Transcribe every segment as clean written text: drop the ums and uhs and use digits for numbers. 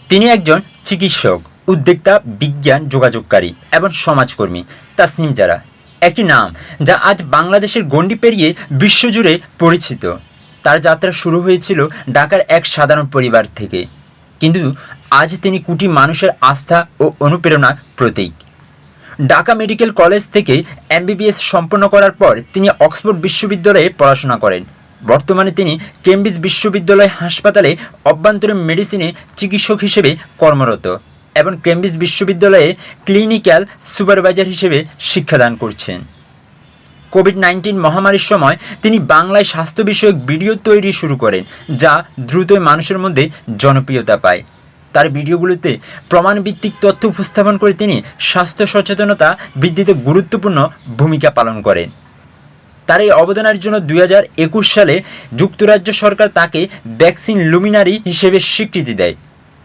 তিনি একজন চিকিৎসক, উদ্যোক্তা, বিজ্ঞান যোগাযোগকারী এবং সমাজকর্মী। তাসনিম জারা একটি নাম যা আজ বাংলাদেশের গণ্ডি পেরিয়ে বিশ্বজুড়ে পরিচিত। তার যাত্রা শুরু হয়েছিল ঢাকার এক সাধারণ পরিবার থেকে, কিন্তু আজ তিনি কোটি মানুষের আস্থা ও অনুপ্রেরণার প্রতীক। ঢাকা মেডিকেল কলেজ থেকে এমবিবিএস সম্পন্ন করার পর তিনি অক্সফোর্ড বিশ্ববিদ্যালয়ে পড়াশোনা করেন। বর্তমানে তিনি কেমব্রিজ বিশ্ববিদ্যালয় হাসপাতালে অভ্যন্তরীণ মেডিসিনে চিকিৎসক হিসেবে কর্মরত এবং কেমব্রিজ বিশ্ববিদ্যালয়ে ক্লিনিক্যাল সুপারভাইজার হিসেবে শিক্ষাদান করছেন। কোভিড-19 মহামারীর সময় তিনি বাংলায় স্বাস্থ্য বিষয়ক ভিডিও তৈরি শুরু করেন, যা দ্রুতই মানুষের মধ্যে জনপ্রিয়তা পায়। তার ভিডিওগুলোতে প্রমাণভিত্তিক তথ্য উপস্থাপন করে তিনি স্বাস্থ্য সচেতনতা বৃদ্ধিতে গুরুত্বপূর্ণ ভূমিকা পালন করেন। তার এই অবদানের জন্য 2021 সালে যুক্তরাজ্য সরকার তাকে ভ্যাকসিন লুমিনারি হিসেবে স্বীকৃতি দেয়।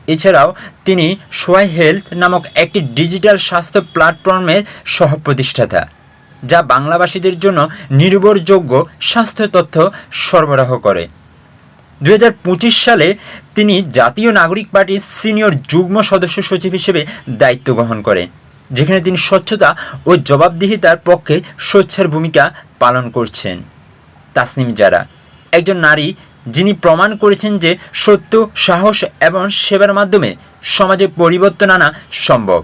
এছাড়াও তিনি সোয়াই হেলথ নামক একটি ডিজিটাল স্বাস্থ্য প্ল্যাটফর্মের সহ-প্রতিষ্ঠাতা, যা বাংলাভাষীদের জন্য নির্ভরযোগ্য স্বাস্থ্য তথ্য সরবরাহ করে। 2025 সালে তিনি জাতীয় নাগরিক পার্টির সিনিয়র যুগ্ম সদস্য সচিব হিসেবে দায়িত্ব গ্রহণ করেন, যেখানে তিনি স্বচ্ছতা ও জবাবদিহিতার পক্ষে সোচ্চার ভূমিকা পালন করছেন। তাসনিম জারা একজন নারী যিনি প্রমাণ করেছেন যে সত্য, সাহস এবং সেবার মাধ্যমে সমাজে পরিবর্তন আনা সম্ভব।